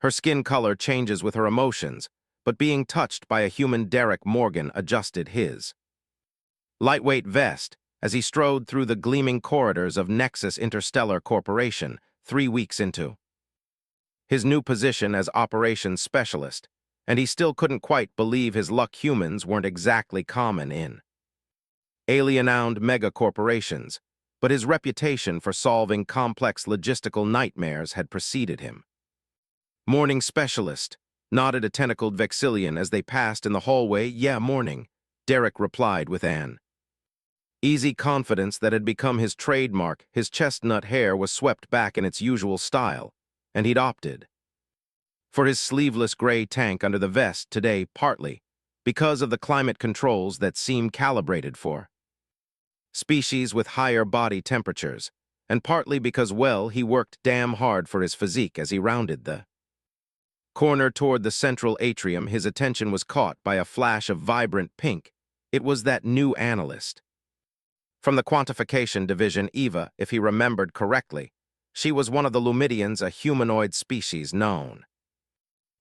Her skin color changes with her emotions, but being touched by a human Derek Morgan adjusted his lightweight vest as he strode through the gleaming corridors of Nexus Interstellar Corporation 3 weeks into his new position as operations specialist, and he still couldn't quite believe his luck humans weren't exactly common in alien-owned mega-corporations, but his reputation for solving complex logistical nightmares had preceded him. "Morning specialist," nodded a tentacled Vexillion as they passed in the hallway. "Yeah, morning," Derek replied with an easy confidence that had become his trademark. His chestnut hair was swept back in its usual style, and he'd opted for his sleeveless gray tank under the vest today, partly because of the climate controls that seem calibrated for species with higher body temperatures, and partly because, well, he worked damn hard for his physique as he rounded the corner toward the central atrium. His attention was caught by a flash of vibrant pink. It was that new analyst from the quantification division, Eva, if he remembered correctly. She was one of the Lumidians, a humanoid species known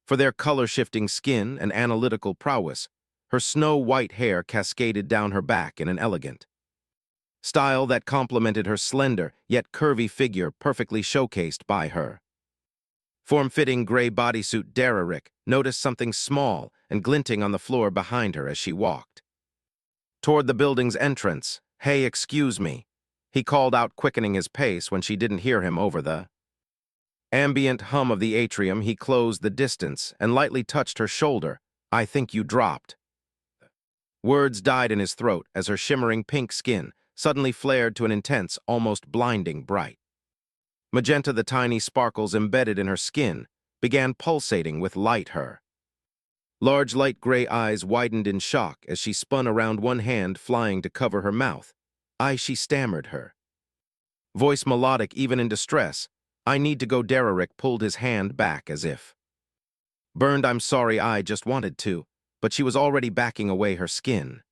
for their color-shifting skin and analytical prowess. Her snow-white hair cascaded down her back in an elegant style that complemented her slender yet curvy figure, perfectly showcased by her form-fitting gray bodysuit. Derek noticed something small and glinting on the floor behind her as she walked toward the building's entrance. "Hey, excuse me," he called out, quickening his pace when she didn't hear him over the ambient hum of the atrium. He closed the distance and lightly touched her shoulder. "I think you dropped." Words died in his throat as her shimmering pink skin suddenly flared to an intense, almost blinding bright magenta. The tiny sparkles embedded in her skin began pulsating with light. Her large light gray eyes widened in shock as she spun around, one hand flying to cover her mouth. She stammered, her voice melodic even in distress. "I need to go." Derek pulled his hand back as if burned. "I'm sorry, I just wanted to." But she was already backing away, her skin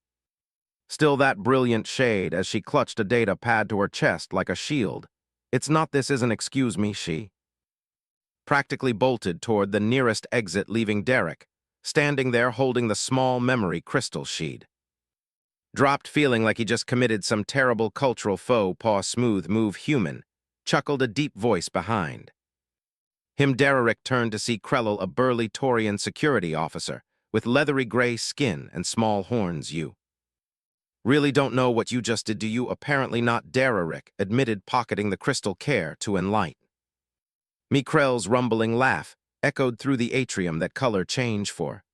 still that brilliant shade as she clutched a data pad to her chest like a shield. "It's not this isn't excuse me." She practically bolted toward the nearest exit, leaving Derek standing there holding the small memory crystal she'd dropped, feeling like he just committed some terrible cultural faux pas. "Smooth move, human," chuckled a deep voice behind him. Derek turned to see Krellel, a burly Taurian security officer with leathery gray skin and small horns. "You really don't know what you just did, do you?" "Apparently not," Derek admitted, pocketing the crystal care to enlighten me. Krell's rumbling laugh echoed through the atrium. "That color change for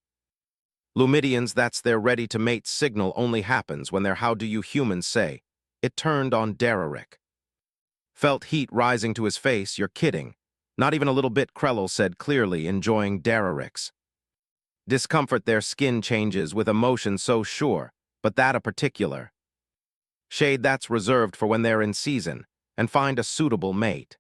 Lumidians, that's their ready-to-mate signal, only happens when they're how do you humans say." It turned on Derek. Felt heat rising to his face. "You're kidding." "Not even a little bit," Krellel said, clearly enjoying Derek's discomfort. "Their skin changes with emotion, so sure, but that a particular shade that's reserved for when they're in season and find a suitable mate."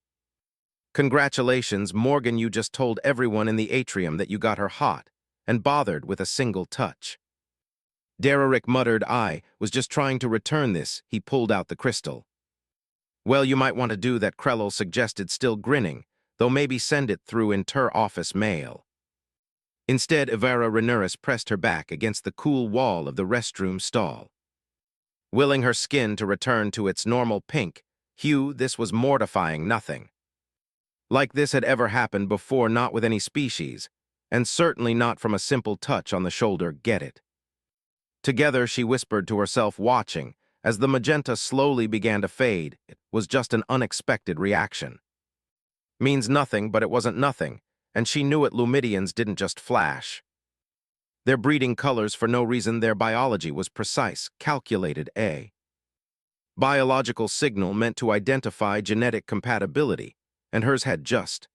"Congratulations, Morgan, you just told everyone in the atrium that you got her hot and bothered with a single touch." Derek muttered. "I was just trying to return this." He pulled out the crystal. "Well, you might want to do that," Krellel suggested, still grinning, "though maybe send it through inter-office mail." Instead, Ivara Renuris pressed her back against the cool wall of the restroom stall, willing her skin to return to its normal pink hue. This was mortifying. Nothing like this had ever happened before, not with any species, and certainly not from a simple touch on the shoulder. "Get it together," she whispered to herself, watching as the magenta slowly began to fade. It was just an unexpected reaction. Means nothing, but it wasn't nothing, and she knew it. Lumidians didn't just flash their breeding colors for no reason. Their biology was precise, calculated. A biological signal meant to identify genetic compatibility, and hers had just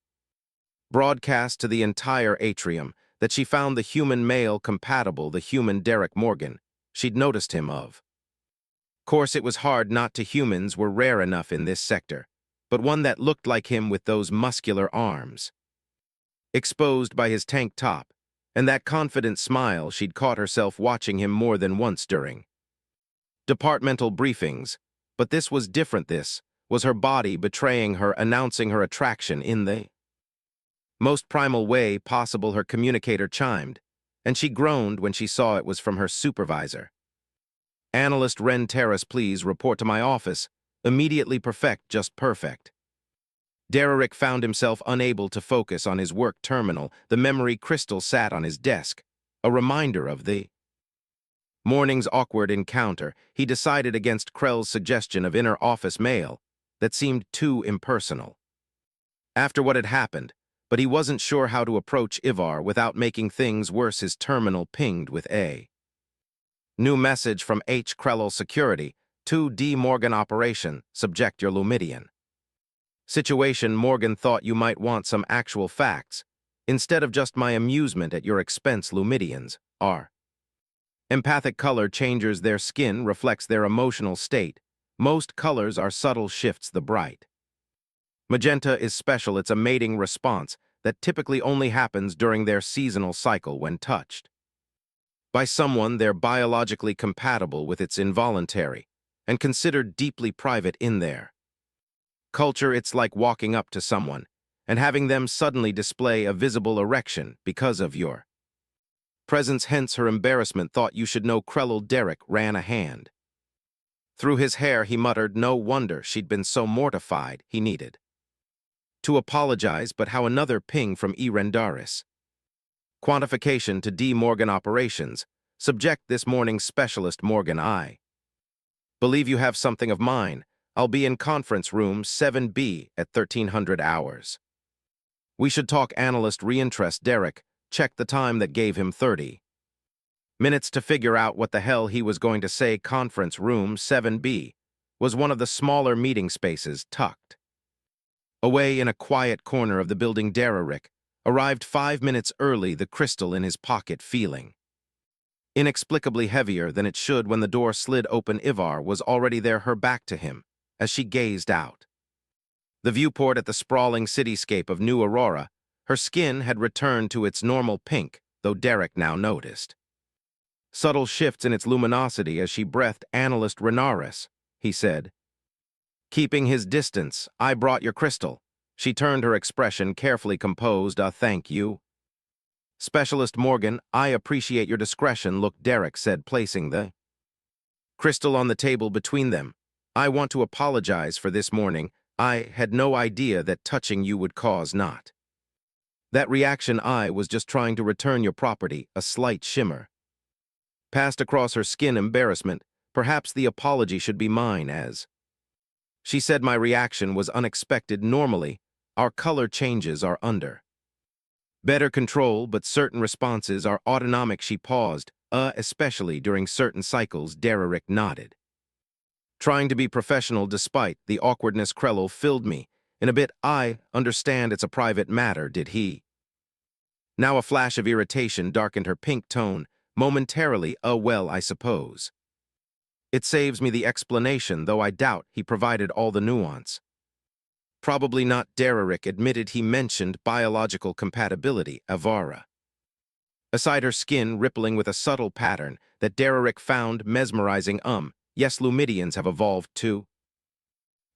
broadcast to the entire atrium that she found the human male compatible. The human Derek Morgan. She'd noticed him of course. It was hard not to. Humans were rare enough in this sector, but one that looked like him with those muscular arms exposed by his tank top and that confident smile. She'd caught herself watching him more than once during departmental briefings, but this was different. This was her body betraying her, announcing her attraction in the Most primal way possible, her communicator chimed, and she groaned when she saw it was from her supervisor. Analyst Ren Terrace, please report to my office. Immediately, perfect, just perfect. Derrick found himself unable to focus on his work terminal. The memory crystal sat on his desk, a reminder of the morning's awkward encounter. He decided against Krell's suggestion of inner office mail that seemed too impersonal. After what had happened, but he wasn't sure how to approach Ivar without making things worse. His terminal pinged with a new message from H. Krell Security, 2D Morgan Operation, subject your Lumidian. Situation. Morgan thought you might want some actual facts, instead of just my amusement at your expense. Lumidians are empathic. Color changes their skin, reflects their emotional state. Most colors are subtle shifts. The bright magenta is special. It's a mating response that typically only happens during their seasonal cycle. When touched by someone, they're biologically compatible with. It's involuntary and considered deeply private in their culture. It's like walking up to someone and having them suddenly display a visible erection because of your presence. Hence her embarrassment. Thought you should know. Krell. Derek ran a hand through his hair. He muttered, no wonder she'd been so mortified. He needed to apologize, but how? Another ping from Erendaris. Quantification to D. Morgan Operations. Subject this morning's specialist. Morgan, I believe you have something of mine. I'll be in conference room 7B at 1300 hours. We should talk. Analyst reinterest. Derek checked the time. That gave him 30 minutes to figure out what the hell he was going to say. Conference room 7B was one of the smaller meeting spaces tucked away in a quiet corner of the building. Derrick arrived 5 minutes early, the crystal in his pocket feeling inexplicably heavier than it should. When the door slid open, Ivar was already there, her back to him, as she gazed out the viewport at the sprawling cityscape of New Aurora. Her skin had returned to its normal pink, though Derek now noticed subtle shifts in its luminosity as she breathed. Analyst Renaris, he said, keeping his distance, I brought your crystal. She turned, her expression carefully composed. Thank you. Specialist Morgan, I appreciate your discretion. Look, Derek said, placing the crystal on the table between them. I want to apologize for this morning. I had no idea that touching you would cause not that reaction. I was just trying to return your property. A slight shimmer passed across her skin. Embarrassment. Perhaps the apology should be mine, as she said. My reaction was unexpected. Normally, our color changes are under better control, but certain responses are autonomic. She paused, especially during certain cycles. Derrick nodded, trying to be professional despite the awkwardness. Krell filled me in a bit. I understand it's a private matter. Did he? Now a flash of irritation darkened her pink tone momentarily. Well, I suppose it saves me the explanation, though I doubt he provided all the nuance. Probably not. Derrick admitted. He mentioned biological compatibility. Avara aside, her skin rippling with a subtle pattern that Derrick found mesmerizing. Yes, Lumidians have evolved to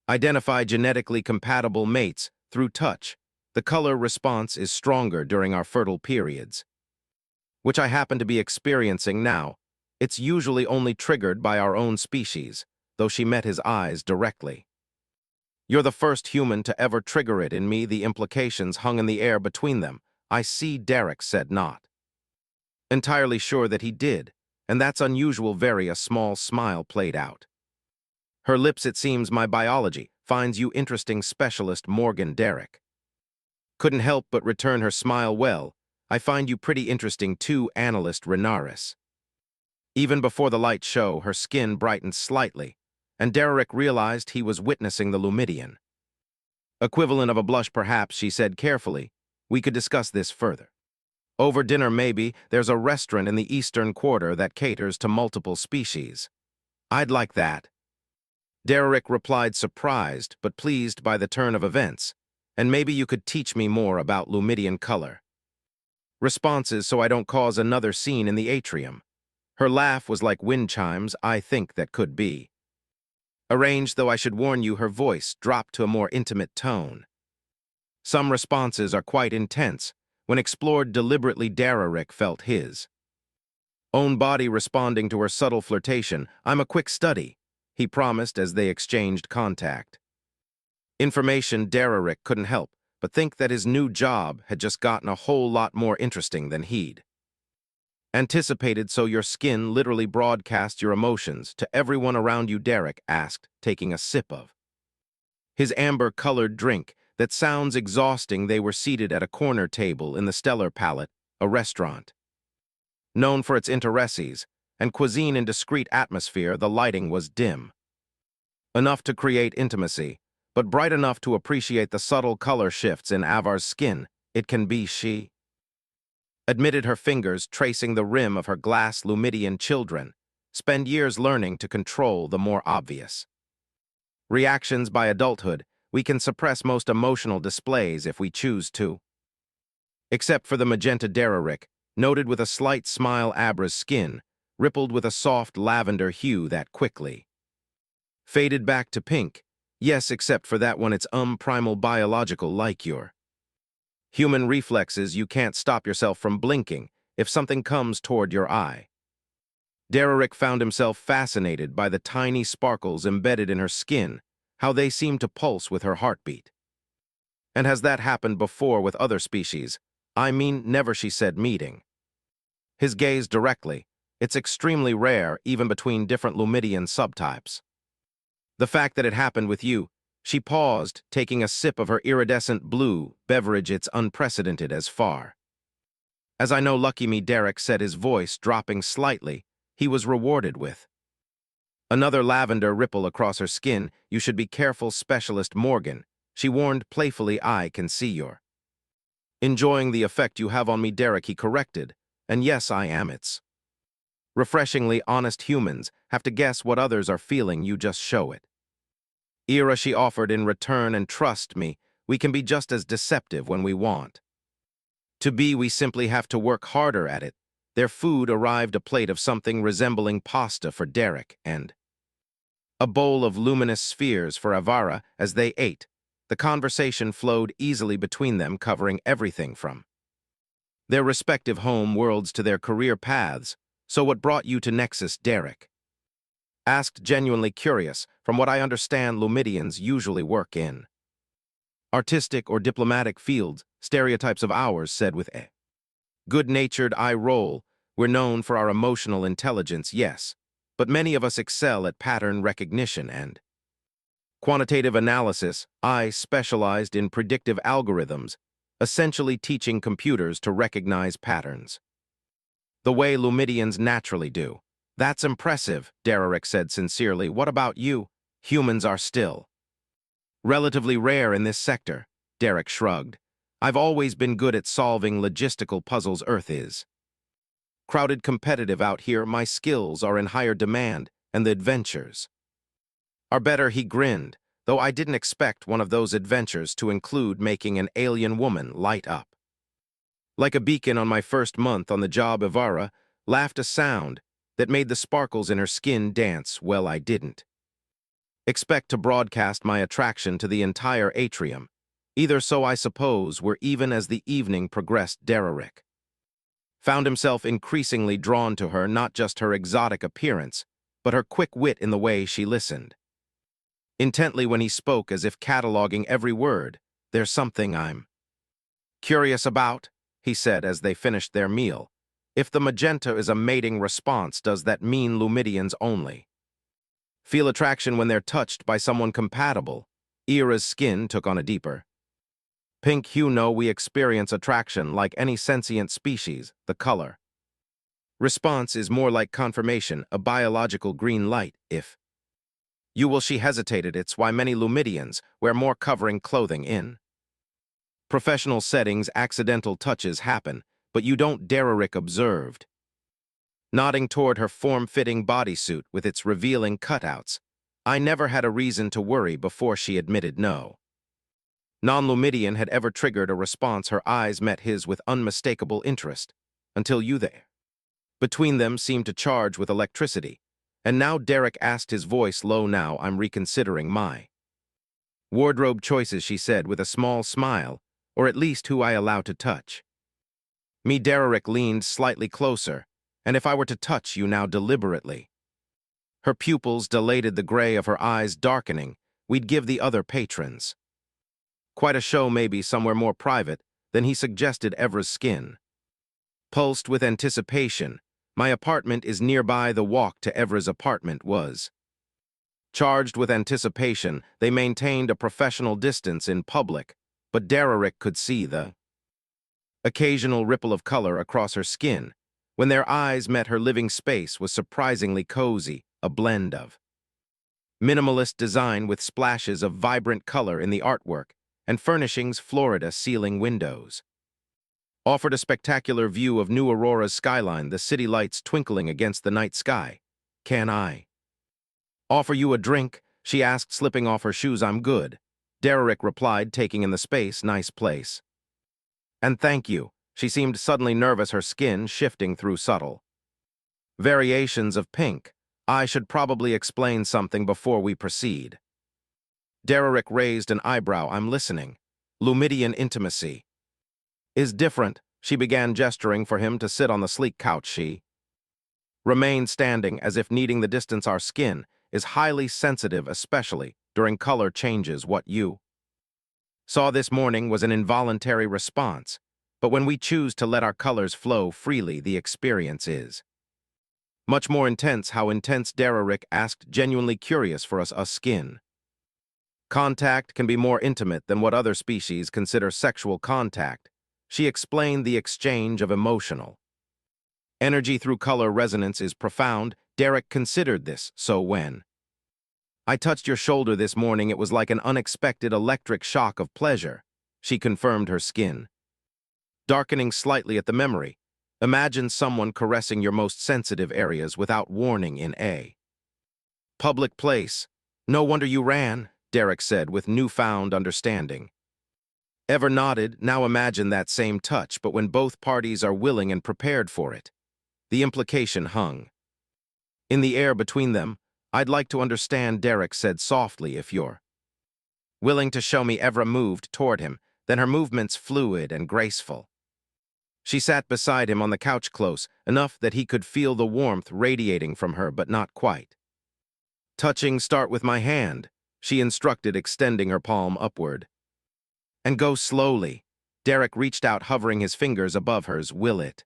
identify genetically compatible mates through touch. The color response is stronger during our fertile periods, which I happen to be experiencing now. It's usually only triggered by our own species, though. She met his eyes directly. You're the first human to ever trigger it in me. The implications hung in the air between them. I see, Derek said, not entirely sure that he did, and that's unusual. Very. A small smile played out her lips. It seems my biology finds you interesting. Specialist Morgan. Derek couldn't help but return her smile. Well, I find you pretty interesting too. Analyst Renaris. Even before the light show, her skin brightened slightly, and Derrick realized he was witnessing the Lumidian equivalent of a blush. Perhaps, she said carefully, we could discuss this further over dinner. Maybe. There's a restaurant in the Eastern Quarter that caters to multiple species. I'd like that. Derrick replied, surprised but pleased by the turn of events. And maybe you could teach me more about Lumidian color responses so I don't cause another scene in the atrium. Her laugh was like wind chimes. I think that could be arranged, though I should warn you, her voice dropped to a more intimate tone. Some responses are quite intense. When explored deliberately, Dererick felt his own body responding to her subtle flirtation. "I'm a quick study," he promised as they exchanged contact. Information Dererick couldn't help but think that his new job had just gotten a whole lot more interesting than he'd anticipated. "So your skin literally broadcasts your emotions to everyone around you?" Derek asked, taking a sip of his amber-colored drink. "That sounds exhausting." They were seated at a corner table in the Stellar Palette, a restaurant known for its interesses and cuisine in discreet atmosphere. The lighting was dim enough to create intimacy, but bright enough to appreciate the subtle color shifts in Avar's skin. "It can be," she admitted, her fingers tracing the rim of her glass. "Lumidian children spend years learning to control the more obvious reactions. By adulthood, we can suppress most emotional displays if we choose to." Except for the magenta, Dererick noted with a slight smile. Abra's skin rippled with a soft lavender hue that quickly faded back to pink. "Yes, except for that one. It's primal, biological, like your human reflexes. You can't stop yourself from blinking if something comes toward your eye." Dererick found himself fascinated by the tiny sparkles embedded in her skin, how they seemed to pulse with her heartbeat. "And has that happened before with other species?" "I mean, never," she said, meeting his gaze directly. "It's extremely rare, even between different Lumidian subtypes." "The fact that it happened with you—" She paused, taking a sip of her iridescent blue beverage. "It's unprecedented as far as I know." "Lucky me," Derek said, his voice dropping slightly. He was rewarded with another lavender ripple across her skin. "You should be careful, Specialist Morgan," she warned playfully. "I can see you're enjoying the effect you have on me." "Derek," he corrected. "And yes, I am. It's refreshingly honest. Humans have to guess what others are feeling. You just show it." "Ira," she offered in return, "and trust me, we can be just as deceptive when we want to be. We simply have to work harder at it." Their food arrived, a plate of something resembling pasta for Derek and a bowl of luminous spheres for Avara. As they ate, the conversation flowed easily between them, covering everything from their respective home worlds to their career paths. "So what brought you to Nexus?" Derek asked, genuinely curious. "From what I understand, Lumidians usually work in artistic or diplomatic fields." "Stereotypes of ours," said with a good-natured eye roll. "We're known for our emotional intelligence, yes, but many of us excel at pattern recognition and quantitative analysis. I specialized in predictive algorithms, essentially teaching computers to recognize patterns the way Lumidians naturally do." "That's impressive," Dererick said sincerely. "What about you?" "Humans are still relatively rare in this sector," Derek shrugged. "I've always been good at solving logistical puzzles. Earth is crowded, competitive out here. My skills are in higher demand, and the adventures are better." He grinned, though I didn't expect one of those adventures to include making an alien woman light up like a beacon. "On my first month on the job," Ivara laughed, a sound that made the sparkles in her skin dance. "Well, I didn't expect to broadcast my attraction to the entire atrium either, so I suppose we're even." As the evening progressed, Dererick found himself increasingly drawn to her, not just her exotic appearance, but her quick wit in the way she listened intently when he spoke, as if cataloging every word. "There's something I'm curious about," he said as they finished their meal. "If the magenta is a mating response, does that mean Lumidians only feel attraction when they're touched by someone compatible?" Ira's skin took on a deeper pink hue. "No, we experience attraction like any sentient species. The color response is more like confirmation, a biological green light, if you will." She hesitated. "It's why many Lumidians wear more covering clothing in professional settings. Accidental touches happen, but you don't," Dererick observed, nodding toward her form-fitting bodysuit with its revealing cutouts. "I never had a reason to worry before." She admitted no non-Lumidian had ever triggered a response. Her eyes met his with unmistakable interest. "Until you there." Between them seemed to charge with electricity. "And now," Derek asked, his voice low now, "I'm reconsidering my wardrobe choices," she said with a small smile, or at least who I allow to touch. Me Derrick leaned slightly closer, and if I were to touch you now deliberately. Her pupils dilated, the gray of her eyes darkening, we'd give the other patrons. Quite a show, maybe somewhere more private. Then he suggested Evra's skin. Pulsed with anticipation, my apartment is nearby. The walk to Evra's apartment was. Charged with anticipation, they maintained a professional distance in public, but Derrick could see the occasional ripple of color across her skin. When their eyes met, her living space was surprisingly cozy, a blend of minimalist design with splashes of vibrant color in the artwork, and furnishings Florida ceiling windows. Offered a spectacular view of New Aurora's skyline, the city lights twinkling against the night sky. Can I offer you a drink? She asked, slipping off her shoes. I'm good, Derrick replied, taking in the space. Nice place. And thank you. She seemed suddenly nervous, her skin shifting through subtle variations of pink. I should probably explain something before we proceed. Derrick raised an eyebrow. I'm listening. Lumidian intimacy is different. She began, gesturing for him to sit on the sleek couch. She remained standing, as if needing the distance. Our skin is highly sensitive, especially during color changes. What you saw this morning was an involuntary response, but when we choose to let our colors flow freely, the experience is much more intense. How intense? Derrick asked, genuinely curious. For us skin contact can be more intimate than what other species consider sexual contact. She explained, the exchange of emotional energy through color resonance is profound. Derrick considered this. So when I touched your shoulder this morning, it was like an unexpected electric shock of pleasure. She confirmed, her skin darkening slightly at the memory. Imagine someone caressing your most sensitive areas without warning in a public place. No wonder you ran, Derrick said with newfound understanding. Ever nodded. Now imagine that same touch, but when both parties are willing and prepared for it. The implication hung in the air between them. I'd like to understand, Derrick said softly, if you're willing to show me. Evra moved toward him, then her movements fluid and graceful. She sat beside him on the couch, close enough that he could feel the warmth radiating from her, but not quite. Touching. Start with my hand, she instructed, extending her palm upward. And go slowly. Derrick reached out, hovering his fingers above hers. Will it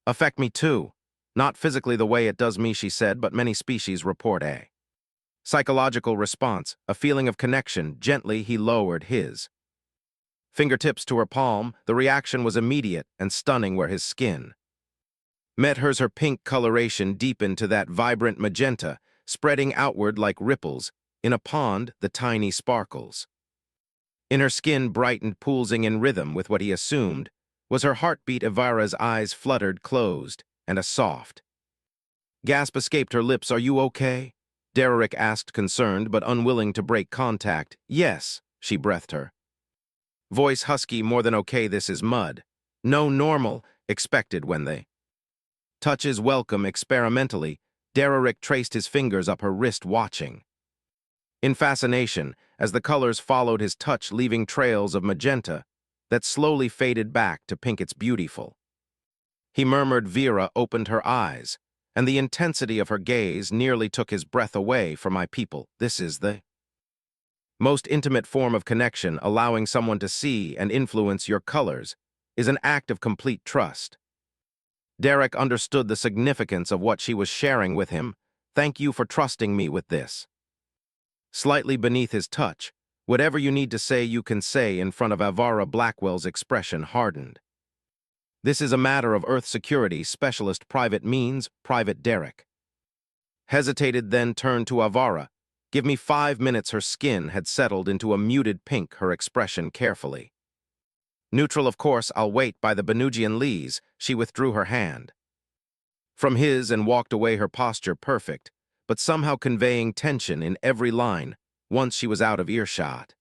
affect me too? Not physically the way it does me, she said, but many species report a psychological response, a feeling of connection. Gently, he lowered his fingertips to her palm. The reaction was immediate and stunning. Where his skin met hers, her pink coloration deepened to that vibrant magenta, spreading outward like ripples in a pond. The tiny sparkles in her skin brightened, pulsing in rhythm with what he assumed was her heartbeat. Evra's eyes fluttered closed, and a soft gasp escaped her lips. Are you okay? Derrick asked, concerned but unwilling to break contact. Yes, she breathed, her voice husky. More than okay. This is mud. No normal, expected when they touch is welcome. Experimentally, Derrick traced his fingers up her wrist, watching in fascination as the colors followed his touch, leaving trails of magenta that slowly faded back to pink. It's beautiful, he murmured. Vera opened her eyes, and the intensity of her gaze nearly took his breath away. For my people, this is the most intimate form of connection. Allowing someone to see and influence your colors is an act of complete trust. Derrick understood the significance of what she was sharing with him. Thank you for trusting me with this. Slightly beneath his touch, whatever you need to say, you can say. In front of Evra, Blackwell's expression hardened. This is a matter of Earth security. Specialist. Private means private. Derrick hesitated, then turned to Evra. Give me 5 minutes. Her skin had settled into a muted pink, her expression carefully neutral. Of course, I'll wait by the Benugian lees. She withdrew her hand from his and walked away, her posture perfect, but somehow conveying tension in every line. Once she was out of earshot,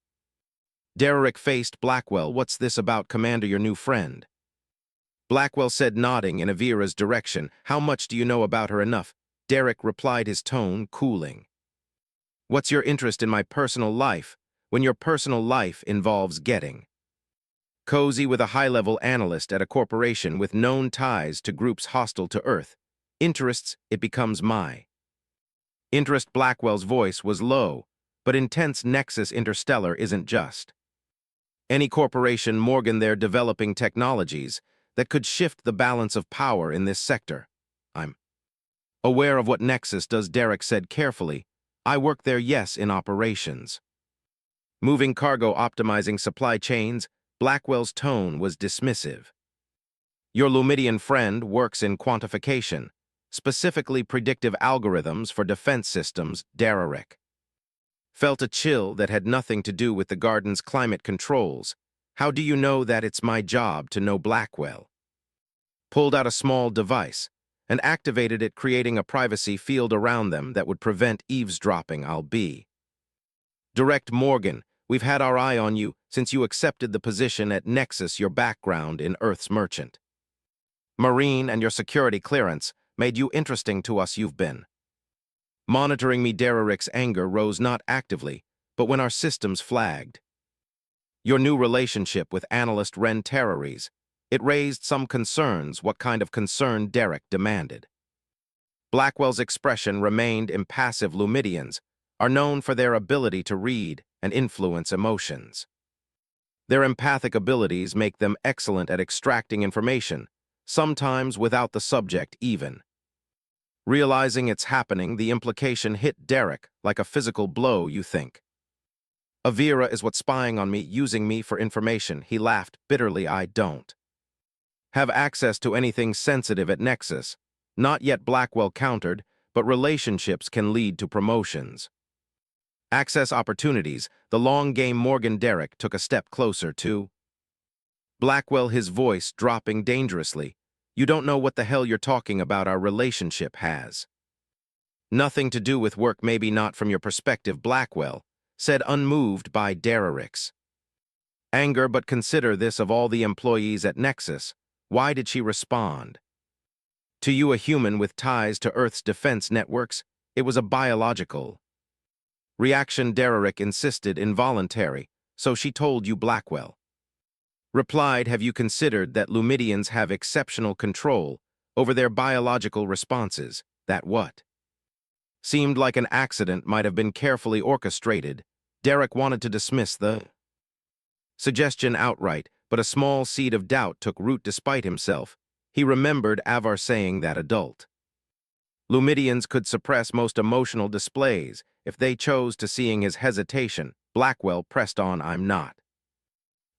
Derrick faced Blackwell. What's this about, Commander? Your new friend? Blackwell said, nodding in Evra's direction. How much do you know about her? Enough, Derrick replied, his tone cooling. What's your interest in my personal life when your personal life involves getting Cozy with a high-level analyst at a corporation with known ties to groups hostile to Earth. Interests, it becomes my. Interest. Blackwell's voice was low, but intense. Nexus Interstellar isn't just any corporation. Morgan, they're developing technologies that could shift the balance of power in this sector. I'm aware of what Nexus does, Derek said carefully. I work there, yes, in operations. Moving cargo, optimizing supply chains. Blackwell's tone was dismissive. Your Lumidian friend works in quantification, specifically predictive algorithms for defense systems. Derek felt a chill that had nothing to do with the garden's climate controls. How do you know that? It's my job to know. Blackwell pulled out a small device and activated it, creating a privacy field around them that would prevent eavesdropping. I'll be direct. Morgan, we've had our eye on you since you accepted the position at Nexus. Your background in Earth's merchant marine and your security clearance made you interesting to us. You've been monitoring me. Derek's anger rose, not actively, but when our systems flagged your new relationship with analyst Ren Terrories. It raised some concerns. What kind of concern? Derek demanded. Blackwell's expression remained impassive. Lumidians are known for their ability to read and influence emotions. Their empathic abilities make them excellent at extracting information, sometimes without the subject even realizing it's happening. The implication hit Derek like a physical blow. You think Avira is what's spying on me, using me for information? He laughed bitterly. I don't have access to anything sensitive at Nexus. Not yet, Blackwell countered, but relationships can lead to promotions. Access opportunities, the long game. Morgan. Derek took a step closer to Blackwell, his voice dropping dangerously. You don't know what the hell you're talking about. Our relationship has nothing to do with work. Maybe not from your perspective, Blackwell said, unmoved by Derek's anger, but consider this: of all the employees at Nexus, why did she respond to you, a human with ties to Earth's defense networks? It was a biological reaction. Derek insisted, involuntary. So she told you? Blackwell replied, have you considered that Lumidians have exceptional control over their biological responses? That what seemed like an accident might have been carefully orchestrated. Derek wanted to dismiss the suggestion outright, but a small seed of doubt took root. Despite himself, he remembered Avar saying that adult Lumidians could suppress most emotional displays if they chose to. Seeing his hesitation, Blackwell pressed on, I'm not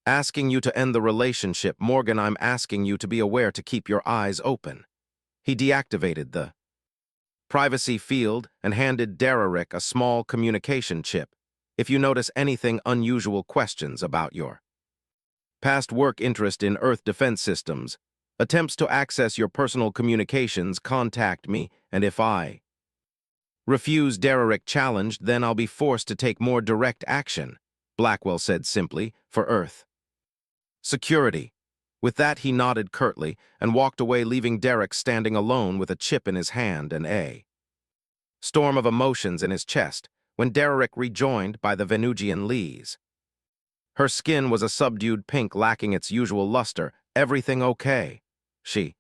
asking you to end the relationship, Morgan. I'm asking you to be aware, to keep your eyes open. He deactivated the privacy field and handed Derek a small communication chip. If you notice anything unusual, questions about your past work, interest in Earth defense systems, attempts to access your personal communications, contact me, and if I refuse, Derek challenged, then I'll be forced to take more direct action. Blackwell said simply, for Earth security. With that, he nodded curtly and walked away, leaving Derek standing alone with a chip in his hand and a storm of emotions in his chest. When Derek rejoined by the Venusian Lees, her skin was a subdued pink, lacking its usual luster. Everything okay? She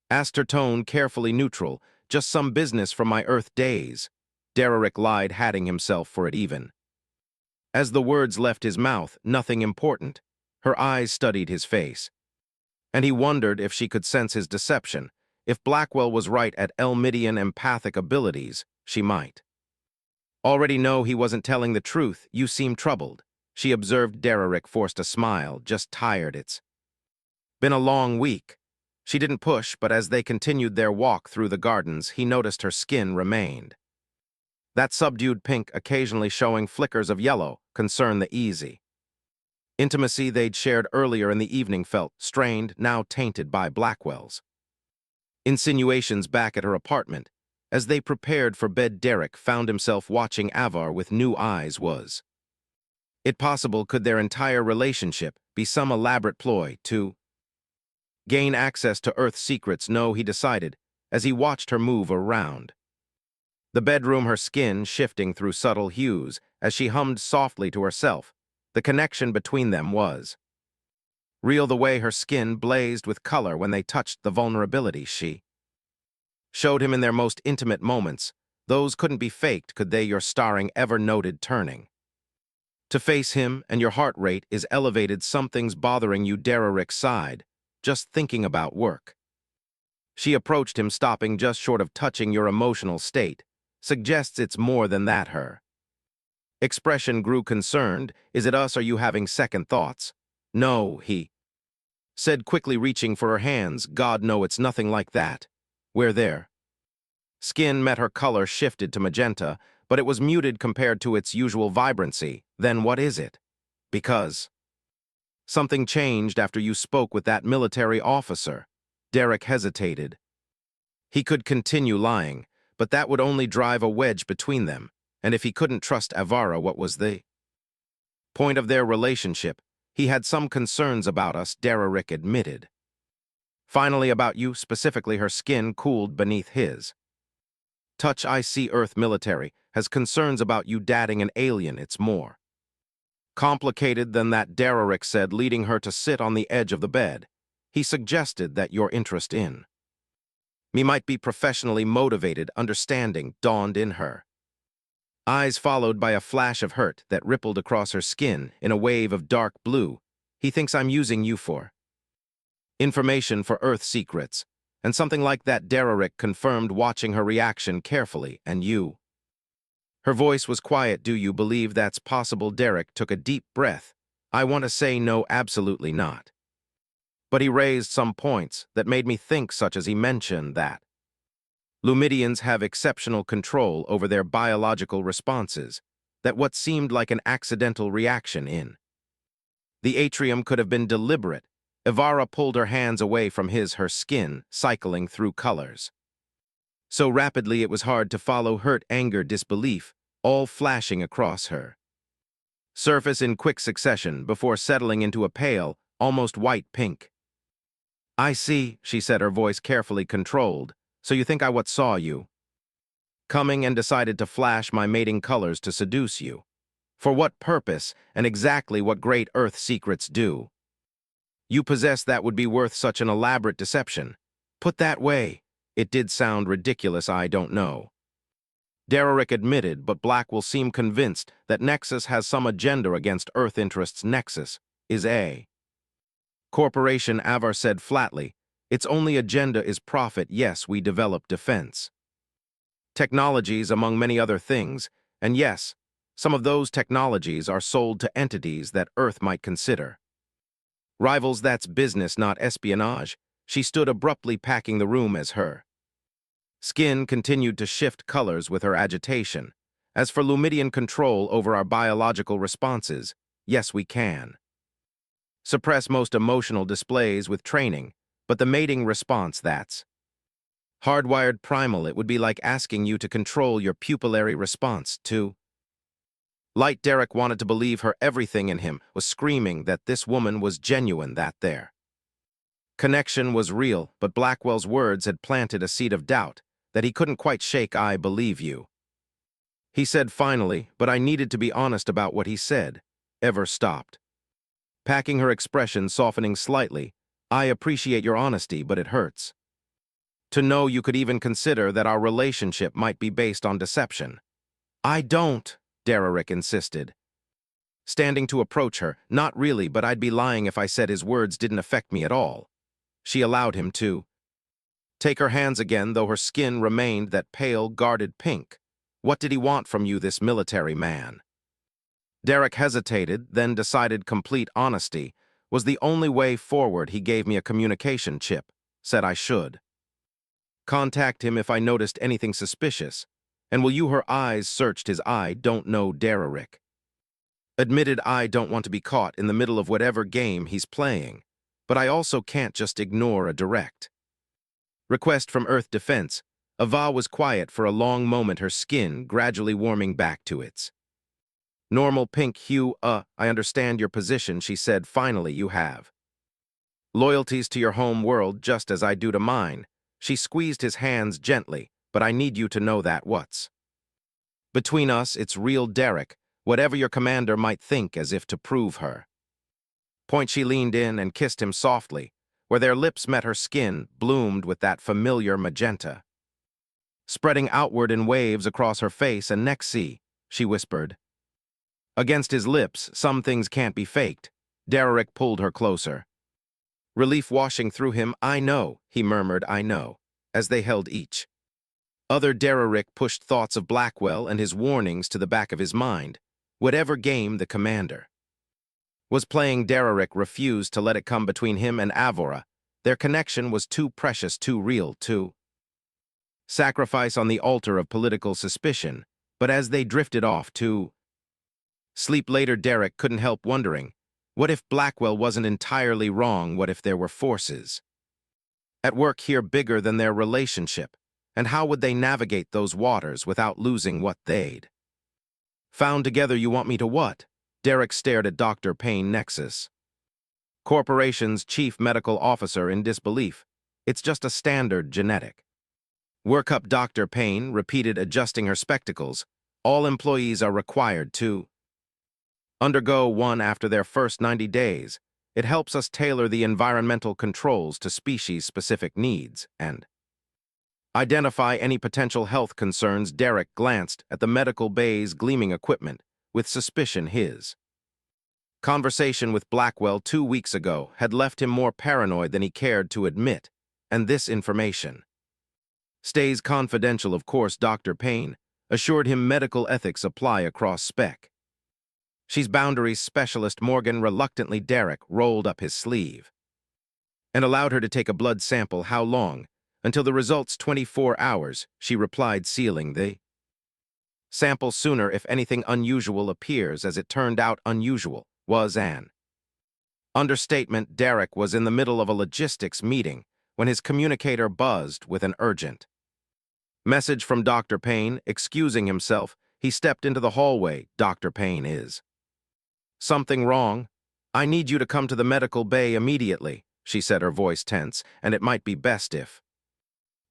asked, her tone carefully neutral. Just some business from my Earth days. Derek lied, hatting himself for it even as the words left his mouth. Nothing important. Her eyes studied his face, and he wondered if she could sense his deception. If Blackwell was right at Elmidian empathic abilities, she might already know he wasn't telling the truth. You seem troubled, she observed. Derek forced a smile. Just tired. It's been a long week. She didn't push, but as they continued their walk through the gardens, he noticed her skin remained that subdued pink, occasionally showing flickers of yellow. Concern. The easy intimacy they'd shared earlier in the evening felt strained, now tainted by Blackwell's insinuations. Back at her apartment, as they prepared for bed, Derek found himself watching Avar with new eyes. Was it possible? Could their entire relationship be some elaborate ploy to gain access to Earth's secrets? No, he decided, as he watched her move around the bedroom, her skin shifting through subtle hues as she hummed softly to herself. The connection between them was Real the way her skin blazed with color when they touched the vulnerability she showed him in their most intimate moments. Those couldn't be faked, could they? Your starring ever noted turning to face him, and your heart rate is elevated. Something's bothering you. Derrick sighed, just thinking about work. She approached him, stopping just short of touching. Your emotional state suggests it's more than that. Her expression grew concerned. Is it us? Are you having second thoughts? No, he said quickly, reaching for her hands. God, no, it's nothing like that. We're there. Skin met her, color shifted to magenta, but it was muted compared to its usual vibrancy. Then what is it? Because something changed after you spoke with that military officer. Derrick hesitated. He could continue lying, but that would only drive a wedge between them, and if he couldn't trust Avara, what was the point of their relationship? He had some concerns about us, Derrick admitted. Finally, about you, specifically. Her skin cooled beneath his touch. I see Earth military has concerns about you dating an alien. It's more complicated than that, Derrick said, leading her to sit on the edge of the bed. He suggested that your interest in me might be professionally motivated. Understanding dawned in her eyes, followed by a flash of hurt that rippled across her skin in a wave of dark blue. He thinks I'm using you for information, for Earth secrets, and something like that, Derrick confirmed, watching her reaction carefully. And you? Her voice was quiet. Do you believe that's possible? Derrick took a deep breath. I want to say no, absolutely not. But he raised some points that made me think, such as he mentioned that Lumidians have exceptional control over their biological responses, that what seemed like an accidental reaction in the atrium could have been deliberate. Avara pulled her hands away from his, her skin cycling through colors so rapidly it was hard to follow. Hurt, anger, disbelief, all flashing across her surface in quick succession before settling into a pale, almost white pink. I see, she said, her voice carefully controlled. So you think I what saw you coming and decided to flash my mating colors to seduce you? For what purpose, and exactly what great Earth secrets do you possess that would be worth such an elaborate deception? Put that way, it did sound ridiculous. I don't know, Derrick admitted, but Black will seem convinced that Nexus has some agenda against Earth interests. Nexus is a corporation, Avar said flatly. Its only agenda is profit. Yes, we develop defense technologies, among many other things, and yes, some of those technologies are sold to entities that Earth might consider rivals. That's business, not espionage. She stood abruptly, packing the room as her skin continued to shift colors with her agitation. As for Lumidian control over our biological responses, yes, we can suppress most emotional displays with training, but the mating response, that's hardwired, primal. It would be like asking you to control your pupillary response to light. Derrick wanted to believe her. Everything in him was screaming that this woman was genuine, that their connection was real, but Blackwell's words had planted a seed of doubt that he couldn't quite shake. I believe you, he said finally, but I needed to be honest about what he said. Ever stopped packing, her expression softening slightly. I appreciate your honesty, but it hurts to know you could even consider that our relationship might be based on deception. I don't, Derrick insisted, standing to approach her. Not really, but I'd be lying if I said his words didn't affect me at all. She allowed him to take her hands again, though her skin remained that pale, guarded pink. What did he want from you, this military man? Derrick hesitated, then decided complete honesty was the only way forward. He gave me a communication chip, said I should contact him if I noticed anything suspicious. And will you? Her eyes searched his. I don't know, Derrick admitted. I don't want to be caught in the middle of whatever game he's playing, but I also can't just ignore a direct request from Earth Defense. Ava was quiet for a long moment, her skin gradually warming back to its normal pink hue. I understand your position, she said finally. You have loyalties to your home world, just as I do to mine. She squeezed his hands gently, but I need you to know that what's between us, it's real, Derrick, whatever your commander might think, as if to prove her Point she leaned in and kissed him softly, where their lips met her skin bloomed with that familiar magenta. Spreading outward in waves across her face and neck. See, she whispered. Against his lips, some things can't be faked. Derrick pulled her closer. Relief washing through him. I know, he murmured, I know, as they held each. Other Derrick pushed thoughts of Blackwell and his warnings to the back of his mind. Whatever game the commander was playing, Derrick refused to let it come between him and Avora. Their connection was too precious, too real, too sacrifice on the altar of political suspicion. But as they drifted off to sleep later, Derrick couldn't help wondering, what if Blackwell wasn't entirely wrong? What if there were forces at work here bigger than their relationship? And how would they navigate those waters without losing what they'd found together? You want me to what? Derrick stared at Dr. Payne Nexus, Corporation's chief medical officer, in disbelief. It's just a standard genetic workup, Dr. Payne repeated, adjusting her spectacles. All employees are required to undergo one after their first 90 days. It helps us tailor the environmental controls to species-specific needs and identify any potential health concerns. Derrick glanced at the medical bay's gleaming equipment with suspicion. His conversation with Blackwell 2 weeks ago had left him more paranoid than he cared to admit, and this information stays confidential, of course. Dr. Payne assured him medical ethics apply across spec. She's boundaries specialist. Morgan reluctantly. Derrick rolled up his sleeve and allowed her to take a blood sample. How long? Until the results. 24 hours, she replied, sealing the sample sooner if anything unusual appears. As it turned out, unusual was an understatement. Derrick was in the middle of a logistics meeting when his communicator buzzed with an urgent message from Dr. Payne. Excusing himself, he stepped into the hallway. Dr. Payne, is something wrong? I need you to come to the medical bay immediately, she said, her voice tense, and it might be best if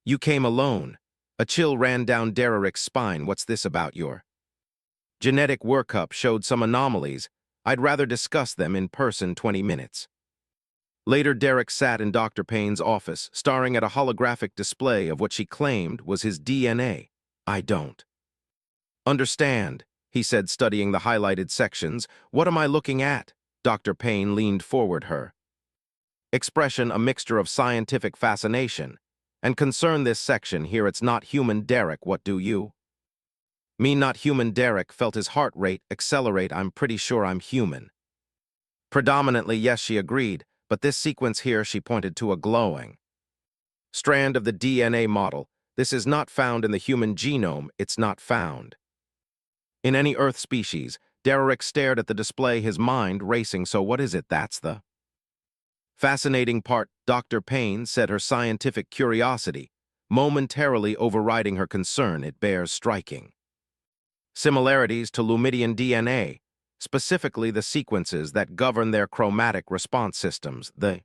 you came alone. A chill ran down Derrick's spine. What's this about? Your genetic workup showed some anomalies. I'd rather discuss them in person. 20 minutes later, Derrick sat in Dr. Payne's office, staring at a holographic display of what she claimed was his DNA. I don't understand, he said, studying the highlighted sections. What am I looking at? Dr. Payne leaned forward, her expression a mixture of scientific fascination and concern. This section here, it's not human. Derrick, what do you mean not human? Derrick felt his heart rate accelerate. I'm pretty sure I'm human. Predominantly, yes, she agreed, but this sequence here, she pointed to a glowing strand of the DNA model. This is not found in the human genome. It's not found in any Earth species. Derrick stared at the display, his mind racing. So what is it? That's the fascinating part, Dr. Payne said, her scientific curiosity momentarily overriding her concern. It bears striking similarities to Lumidian DNA, specifically the sequences that govern their chromatic response systems. The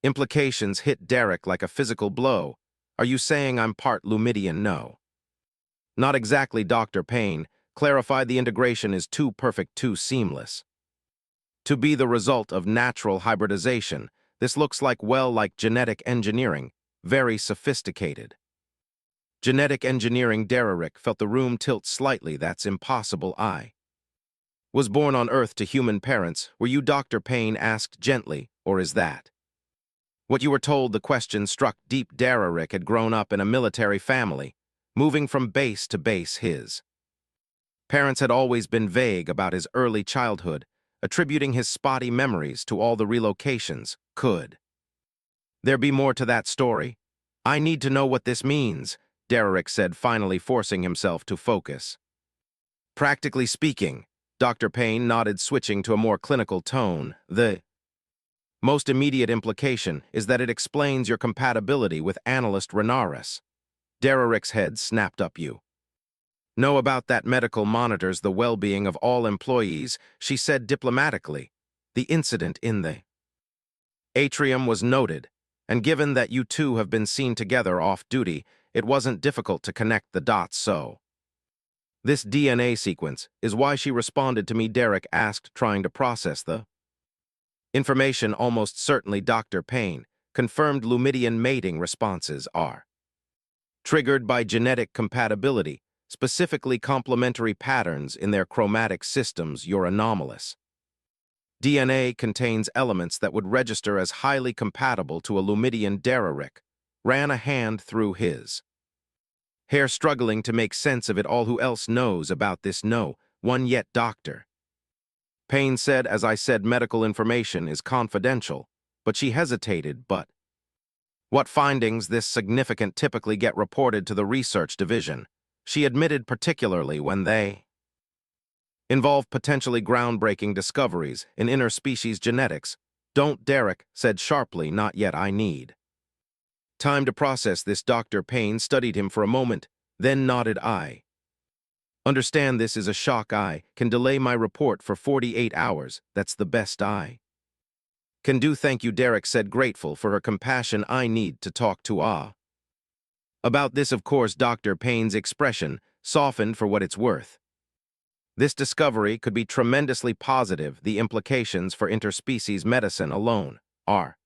implications hit Derrick like a physical blow. Are you saying I'm part Lumidian? No. Not exactly, Dr. Payne clarified. The integration is too perfect, too seamless to be the result of natural hybridization. This looks like, well, like genetic engineering, very sophisticated genetic engineering. Derrick felt the room tilt slightly. That's impossible. I was born on Earth to human parents. Were you? Dr. Payne asked gently. Or is that what you were told? The question struck deep. Derrick had grown up in a military family, moving from base to base. His parents had always been vague about his early childhood, attributing his spotty memories to all the relocations. Could there be more to that story? I need to know what this means, Derrick said, finally forcing himself to focus. Practically speaking, Dr. Payne nodded, switching to a more clinical tone. The most immediate implication is that it explains your compatibility with analyst Renaris. Derrick's head snapped up. You know about that? Medical monitors the well-being of all employees, she said diplomatically. The incident in the atrium was noted, and given that you two have been seen together off-duty, it wasn't difficult to connect the dots. So this DNA sequence is why she responded to me, Derrick asked, trying to process the Information almost certainly Dr. Payne confirmed Lumidian mating responses are triggered by genetic compatibility, specifically complementary patterns in their chromatic systems. You're anomalous. DNA contains elements that would register as highly compatible to a Lumidian derelict. Ran a hand through his hair, struggling to make sense of it all. Who else knows about this? No one yet, Dr. Payne said. As I said, medical information is confidential, but she hesitated. But what findings this significant typically get reported to the research division, she admitted, particularly when they involve potentially groundbreaking discoveries in interspecies genetics. Don't, Derek said sharply. Not yet. I need time to process this. Dr. Payne studied him for a moment, then nodded. I understand this is a shock. I can delay my report for 48 hours. That's the best I can do. Thank you, Derek said, grateful for her compassion. I need to talk to about this. Of course, Dr. Payne's expression softened. For what it's worth, this discovery could be tremendously positive. The implications for interspecies medicine alone are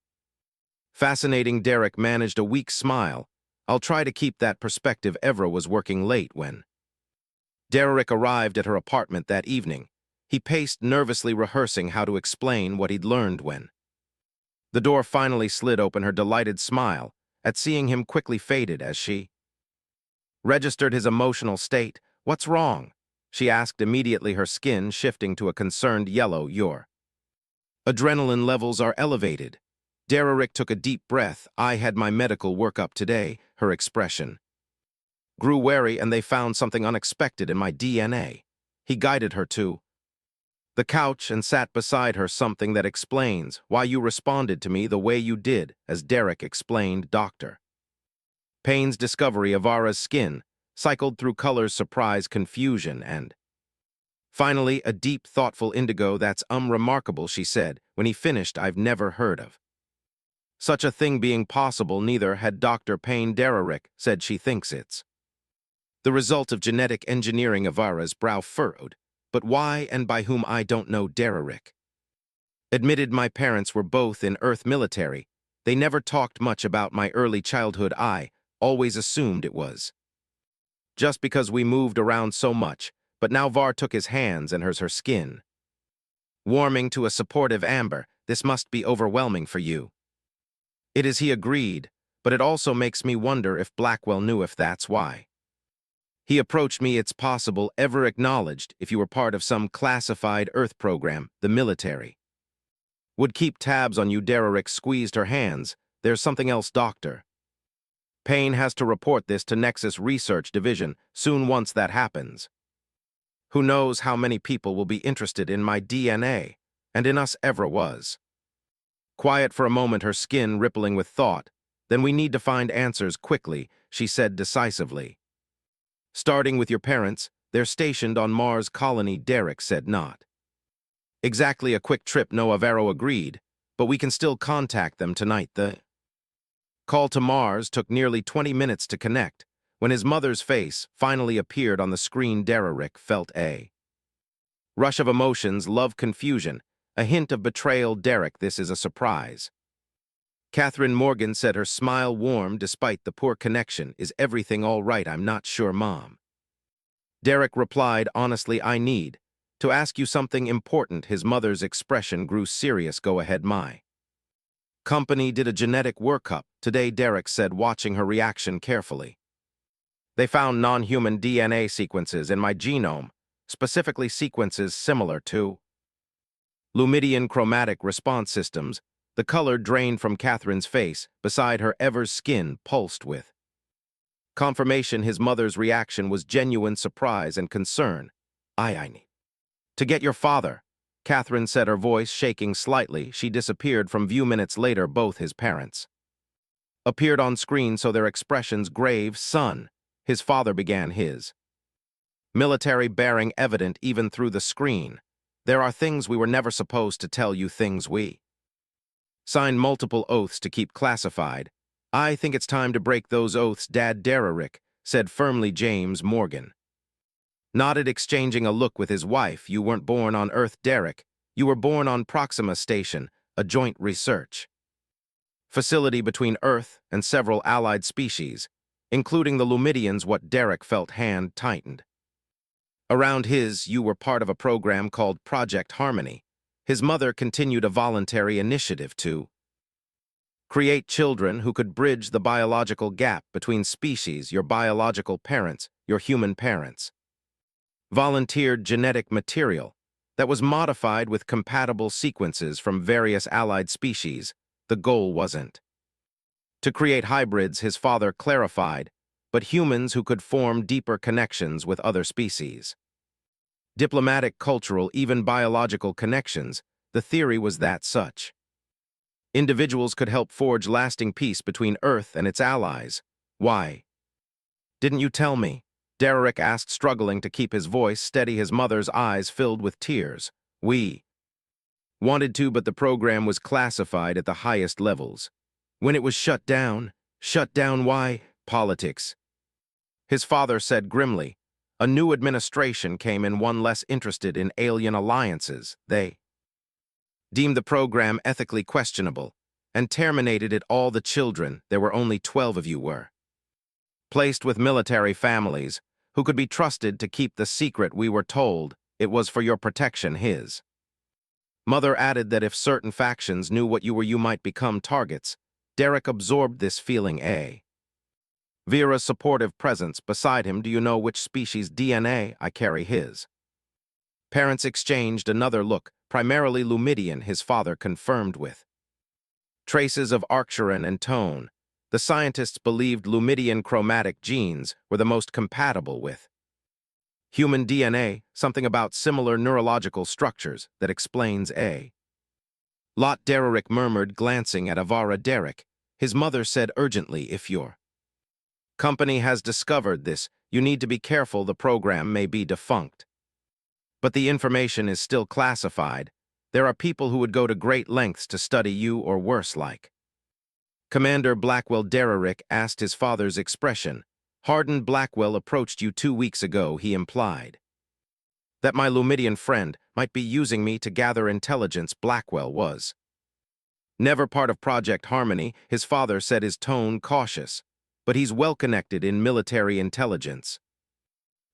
fascinating. Derek managed a weak smile. I'll try to keep that perspective. Evra was working late when Derek arrived at her apartment that evening. He paced nervously, rehearsing how to explain what he'd learned. When the door finally slid open, her delighted smile at seeing him quickly faded as she registered his emotional state. What's wrong? She asked immediately, her skin shifting to a concerned yellow. Your adrenaline levels are elevated. Derek took a deep breath. I had my medical workup today. Her expression grew wary, and they found something unexpected in my DNA. He guided her to the couch and sat beside her. Something that explains why you responded to me the way you did. As Derek explained, Dr. Payne's discovery of Ara's skin cycled through colors: surprise, confusion, and finally a deep, thoughtful indigo. That's remarkable, she said when he finished. I've never heard of such a thing being possible. Neither had Dr. Payne. Derek said she thinks it's the result of genetic engineering. Avara's brow furrowed. But why and by whom? I don't know, Derek admitted. My parents were both in Earth military. They never talked much about my early childhood. I always assumed it was just because we moved around so much. But now Var took his hands and her skin warming to a supportive amber. This must be overwhelming for you. It is, he agreed, but it also makes me wonder if Blackwell knew, if that's why he approached me. It's possible. Ever acknowledged if you were part of some classified Earth program, the military would keep tabs on you. Derek squeezed her hands. There's something else. Dr. Payne has to report this to Nexus Research Division soon. Once that happens, who knows how many people will be interested in my DNA and in us. Evra was quiet for a moment, her skin rippling with thought. Then we need to find answers quickly, she said decisively. Starting with your parents, they're stationed on Mars colony. Derek said. Not exactly a quick trip, no. Avaro agreed, but we can still contact them tonight. The call to Mars took nearly 20 minutes to connect. When his mother's face finally appeared on the screen, Derek felt a rush of emotions: love, confusion, a hint of betrayal. Derek, this is a surprise. Catherine Morgan said, her smile warm despite the poor connection. Is everything all right? I'm not sure, Mom. Derek replied honestly, I need to ask you something important. His mother's expression grew serious. Go ahead. My company did a genetic workup today, Derek said, watching her reaction carefully. They found non-human DNA sequences in my genome, specifically sequences similar to Lumidian chromatic response systems. The color drained from Catherine's face. Beside her, Ever's skin pulsed with confirmation. His mother's reaction was genuine surprise and concern. I need to get your father, Catherine said, her voice shaking slightly. She disappeared from view. Minutes later, both his parents appeared on screen, so their expressions grave. Son, his father began, his military bearing evident even through the screen. There are things we were never supposed to tell you, things we signed multiple oaths to keep classified. I think it's time to break those oaths, Dad. Derek said firmly. James Morgan nodded, exchanging a look with his wife. You weren't born on Earth, Derek. You were born on Proxima Station. a joint research facility between Earth and several allied species, including the Lumidians. What Derek felt hand tightened. Around you were part of a program called Project Harmony. His mother continued a voluntary initiative to create children who could bridge the biological gap between species, your biological parents, your human parents. Volunteered genetic material that was modified with compatible sequences from various allied species. The goal wasn't to create hybrids, his father clarified, but humans who could form deeper connections with other species. Diplomatic, cultural, even biological connections. The theory was that such individuals could help forge lasting peace between Earth and its allies. Why didn't you tell me? Derek asked, struggling to keep his voice steady. His mother's eyes filled with tears. We wanted to, but the program was classified at the highest levels. When it was shut down why? Politics. His father said grimly. A new administration came in, one less interested in alien alliances. They deemed the program ethically questionable and terminated it. All the children, there were only 12 of you, were placed with military families who could be trusted to keep the secret. We were told it was for your protection. His mother added that if certain factions knew what you were, you might become targets. Derek absorbed this feeling. Vera's supportive presence beside him. Do you know which species DNA I carry? His parents exchanged another look. Primarily Lumidian, his father confirmed with traces of Arcturan and tone. The scientists believed Lumidian chromatic genes were the most compatible with human DNA, something about similar neurological structures that explains a lot. Derek murmured, glancing at Avara. Derek, his mother said urgently, if your company has discovered this, you need to be careful. The program may be defunct, but the information is still classified. There are people who would go to great lengths to study you, or worse, like Commander Blackwell. Derek asked, his father's expression hardened. Blackwell approached you 2 weeks ago. He implied that my Lumidian friend might be using me to gather intelligence. Blackwell was never part of Project Harmony, his father said, his tone cautious, but he's well connected in military intelligence.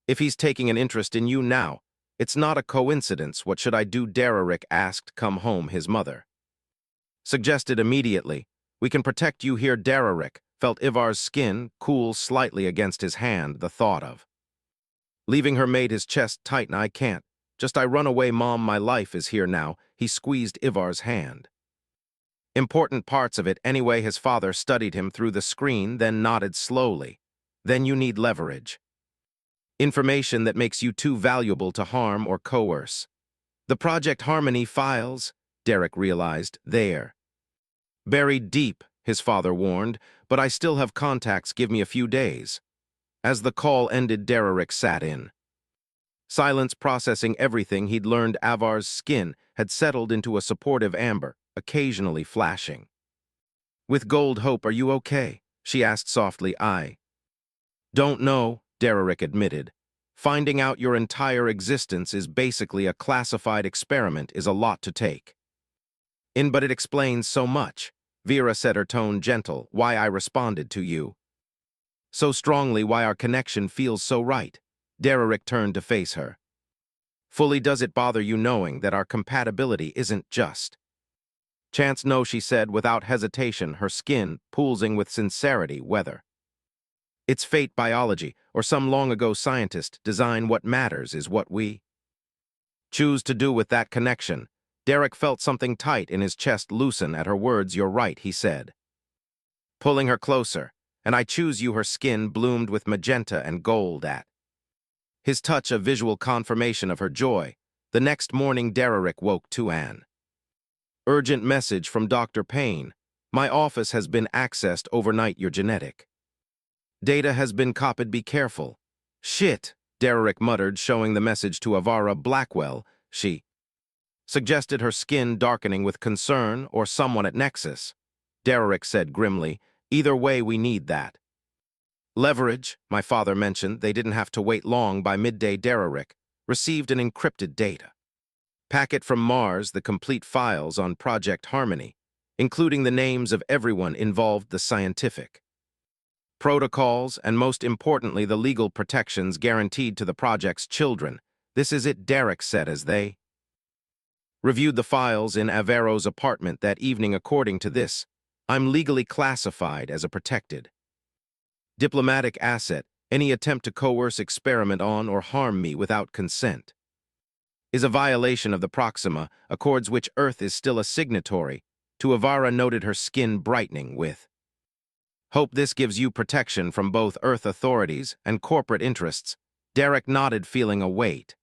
If he's taking an interest in you now, it's not a coincidence. What should I do? Derek asked. Come home, his mother suggested immediately. We can protect you here. Derek felt Ivar's skin cool slightly against his hand. The thought of leaving her made his chest tighten. I can't. I run away, Mom. My life is here now. He squeezed Ivar's hand. Important parts of it anyway. His father studied him through the screen, then nodded slowly. Then you need leverage. Information that makes you too valuable to harm or coerce. The Project Harmony files, Derek realized, there. Buried deep, his father warned, but I still have contacts. Give me a few days. As the call ended, Derek sat in silence, processing everything he'd learned. Avar's skin had settled into a supportive amber, occasionally flashing with gold. Hope, are you okay? She asked softly. I don't know, Derek admitted. Finding out your entire existence is basically a classified experiment is a lot to take in, but it explains so much. Vera said, her tone gentle. Why I responded to you so strongly, why our connection feels so right. Derek turned to face her fully. Does it bother you knowing that our compatibility isn't just chance? No, she said without hesitation, her skin pulsing with sincerity. Whether it's fate, biology, or some long ago scientist design, what matters is what we choose to do with that connection. Derek felt something tight in his chest loosen at her words. You're right, he said, pulling her closer. And I choose you. Her skin bloomed with magenta and gold at his touch, a visual confirmation of her joy. The next morning, Derek woke to an urgent message from Dr. Payne. My office has been accessed overnight. Your genetic data has been copied. Be careful. Shit, Derek muttered, showing the message to Avara. Blackwell, she suggested, her skin darkening with concern, or someone at Nexus. Derek said grimly, either way, we need that leverage. My father mentioned they didn't have to wait long. By midday, Derek received an encrypted data Packet from Mars the complete files on Project Harmony, including the names of everyone involved, the scientific protocols, and most importantly, the legal protections guaranteed to the project's children. This is it, Derek said as they reviewed the files in Avero's apartment that evening. According to this, I'm legally classified as a protected diplomatic asset. Any attempt to coerce, experiment on, or harm me without consent is a violation of the Proxima Accords, which Earth is still a signatory to. Avara noted, her skin brightening with hope. This gives you protection from both Earth authorities and corporate interests. Derek nodded, feeling a weight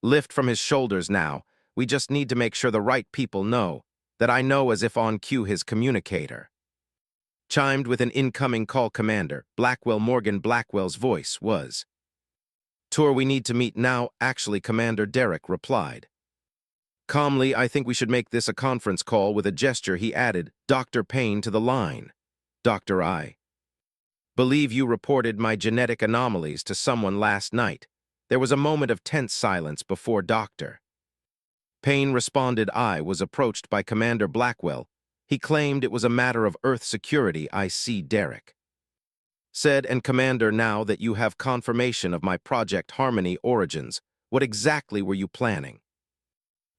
lift from his shoulders. Now, we just need to make sure the right people know that I know, as if on cue. His communicator chimed with an incoming call. Commander Blackwell. Morgan Blackwell's voice was Tour, we need to meet now. Actually, Commander, Derek replied calmly. I think we should make this a conference call. With a gesture, he added Dr. Payne to the line. Doctor, I believe you reported my genetic anomalies to someone last night. There was a moment of tense silence before Dr. Payne responded. I was approached by Commander Blackwell. He claimed it was a matter of Earth security. I see, Derek said. And Commander, now that you have confirmation of my Project Harmony origins, what exactly were you planning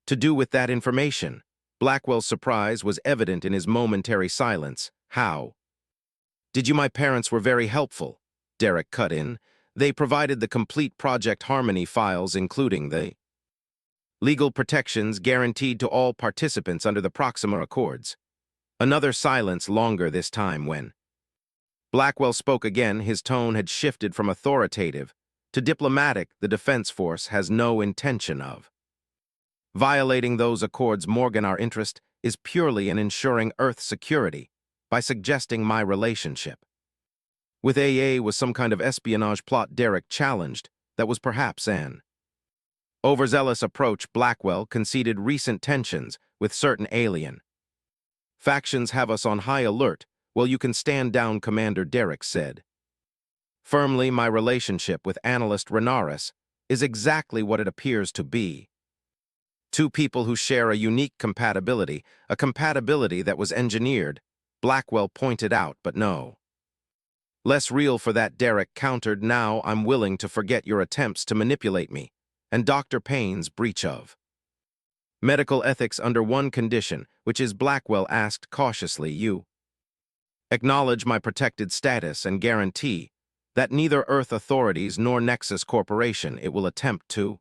to do with that information? Blackwell's surprise was evident in his momentary silence. How did you? My parents were very helpful, Derek cut in. They provided the complete Project Harmony files, including the legal protections guaranteed to all participants under the Proxima Accords. Another silence, longer this time, when Blackwell spoke again. His tone had shifted from authoritative to diplomatic. The Defense Force has no intention of violating those accords, Morgan. Our interest is purely in ensuring Earth security. By suggesting my relationship with AA was some kind of espionage plot, Derek challenged, that was perhaps an overzealous approach. Blackwell conceded recent tensions with certain alien factions have us on high alert. Well, you can stand down, Commander, Derek said firmly. My relationship with analyst Renaris is exactly what it appears to be. Two people who share a unique compatibility, a compatibility that was engineered, Blackwell pointed out, but no less real for that, Derek countered. Now I'm willing to forget your attempts to manipulate me and Dr. Payne's breach of medical ethics under one condition, which is, Blackwell asked cautiously, you acknowledge my protected status and guarantee that neither Earth authorities nor Nexus Corporation it will attempt to